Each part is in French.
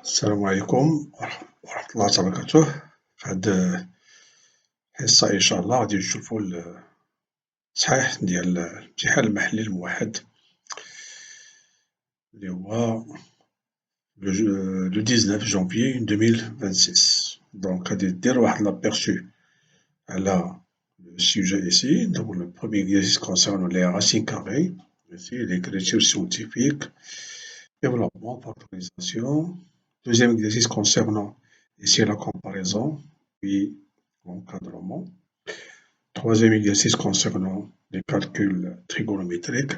السلام عليكم ورحمة الله وبركاته. في هاد الحصة إن شاء الله غادي نشوفو التصحيح ديال الامتحان المحلي الموحد اللي هو لو 19 جونفيي 2026. دونك غادي دير واحد لابيرشو على le sujet ici. Donc le premier exercice concerne les racines carrées, ici l'écriture scientifique, développement, factorisation. Deuxième exercice concernant ici la comparaison, puis l'encadrement. Troisième exercice concernant les calculs trigonométriques.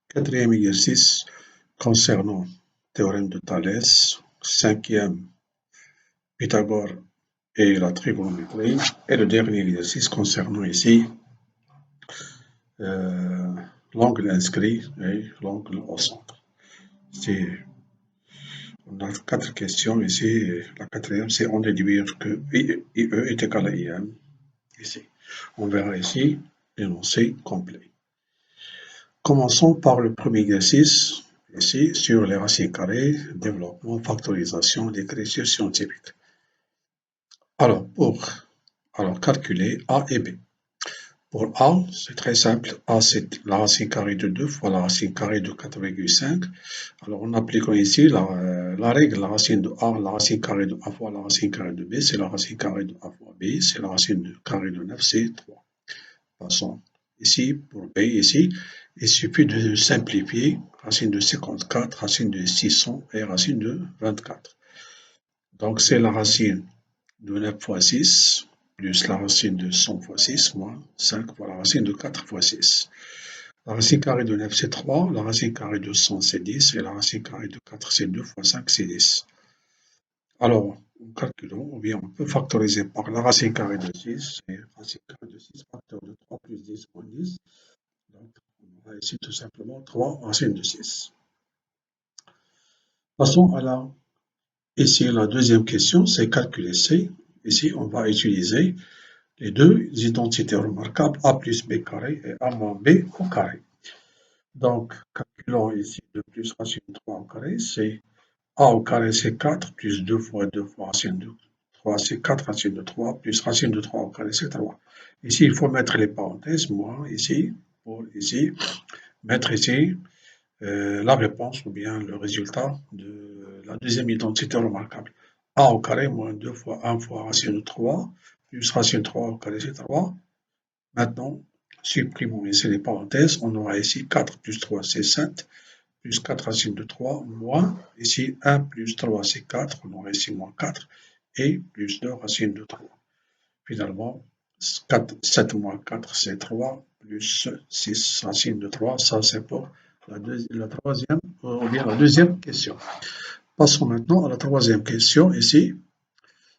Quatrième exercice concernant théorème de Thalès. Cinquième, Pythagore et la trigonométrie. Et le dernier exercice concernant ici l'angle inscrit et l'angle au centre. On a 4 questions ici. La quatrième, c'est on déduire que IE est égal à IM. Ici. On verra ici l'énoncé complet. Commençons par le premier exercice, ici, sur les racines carrées, développement, factorisation, d'écriture scientifique. Alors, calculer A et B. Pour A, c'est très simple. A, c'est la racine carrée de 2 fois la racine carrée de 4,5. Alors, en appliquant ici la règle, la racine de A, la racine carrée de A fois la racine carrée de B, c'est la racine carrée de A fois B, c'est la racine carrée de 9, c'est 3. Passons ici, pour B, ici, il suffit de simplifier racine de 54, racine de 600 et racine de 24. Donc, c'est la racine de 9 fois 6, plus la racine de 100 fois 6, moins 5 fois la racine de 4 fois 6. La racine carrée de 9, c'est 3, la racine carrée de 100, c'est 10, et la racine carrée de 4, c'est 2 fois 5, c'est 10. Alors, en calculant, ou bien on peut factoriser par la racine carrée de 6, et racine carrée de 6, facteur de 3 plus 10 moins 10. Donc, on aura ici tout simplement 3 racines de 6. Passons à ici, la deuxième question, c'est calculer C. Ici, on va utiliser les deux identités remarquables, A plus B carré et A moins B au carré. Donc, calculons ici 2 plus racine de 3 au carré, c'est A au carré, c'est 4, plus 2 fois racine de 3, c'est 4 racine de 3, plus racine de 3 au carré, c'est 3. Ici, il faut mettre les parenthèses, moins ici, pour ici, mettre ici la réponse ou bien le résultat de la deuxième identité remarquable. A au carré moins 2 fois 1 fois racine de 3, plus racine de 3 au carré, c'est 3. Maintenant, supprimons ici les parenthèses. On aura ici 4 plus 3, c'est 7, plus 4 racine de 3, moins, ici 1 plus 3, c'est 4, on aura ici moins 4, et plus 2 racine de 3. Finalement, 7 moins 4, c'est 3, plus 6 racine de 3, ça c'est pour la troisième, ou bien la deuxième question. Passons maintenant à la troisième question, ici,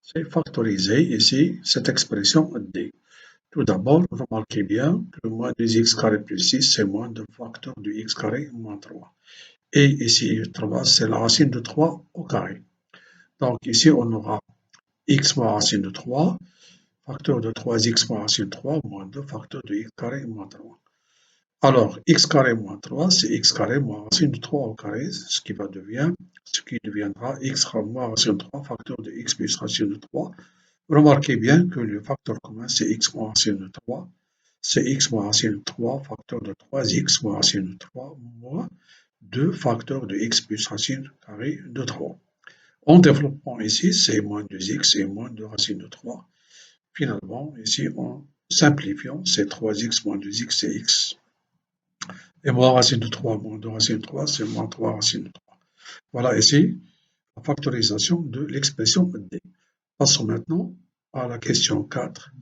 c'est factoriser ici cette expression D. Tout d'abord, remarquez bien que moins 2x carré plus 6, c'est moins de facteur de x carré moins 3. Et ici, 3, c'est la racine de 3 au carré. Donc ici, on aura x moins racine de 3, facteur de 3x moins racine de 3, moins 2, facteur de x carré moins 3. Alors, x carré moins 3, c'est x carré moins racine de 3 au carré, ce qui deviendra x moins racine de 3, facteur de x plus racine de 3. Remarquez bien que le facteur commun, c'est x moins racine de 3. C'est x moins racine de 3, facteur de 3x moins racine de 3, moins 2 facteurs de x plus racine carrée de 3. En développant ici, c'est moins 2x et moins 2 racine de 3. Finalement, ici, en simplifiant, c'est 3x moins 2x, c'est x. Et moins racine de 3 moins 2 racine de 3, c'est moins 3 racine de 3. Voilà ici la factorisation de l'expression D. Passons maintenant à la question 4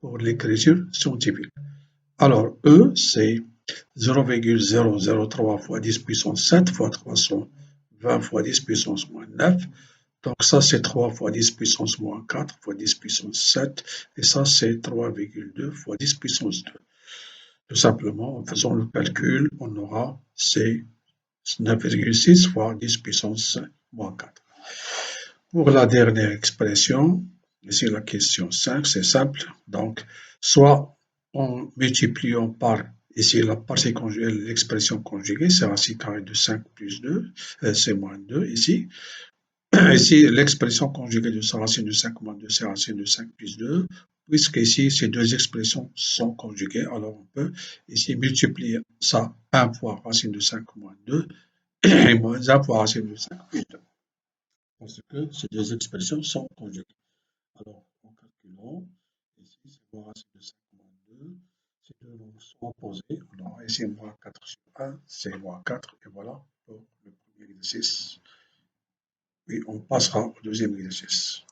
pour l'écriture scientifique. Alors, E, c'est 0,003 fois 10 puissance 7 fois 320 fois 10 puissance moins 9. Donc ça, c'est 3 fois 10 puissance moins 4 fois 10 puissance 7. Et ça, c'est 3,2 fois 10 puissance 2. Tout simplement, en faisant le calcul, on aura c'est 9,6 fois 10 puissance moins 4. Pour la dernière expression, ici la question 5, c'est simple. Donc, soit en multipliant par ici la partie conjuguée, l'expression conjuguée, c'est racine carrée de 5 plus 2, c'est moins 2 ici. Ici, l'expression conjuguée de sa racine de 5 moins 2, c'est racine de 5 plus 2. Puisque ici, ces deux expressions sont conjuguées, alors on peut ici multiplier ça 1 fois racine de 5 moins 2 et moins 1 fois racine de 5 plus 2. Parce que ces deux expressions sont conjuguées. Alors, en calculant, ici, c'est moins racine de 5 moins 2. Ces deux nombres sont opposés. Alors, ici, moins 4 sur 1, c'est moins 4. Et voilà pour le premier exercice. Puis, on passera au deuxième exercice.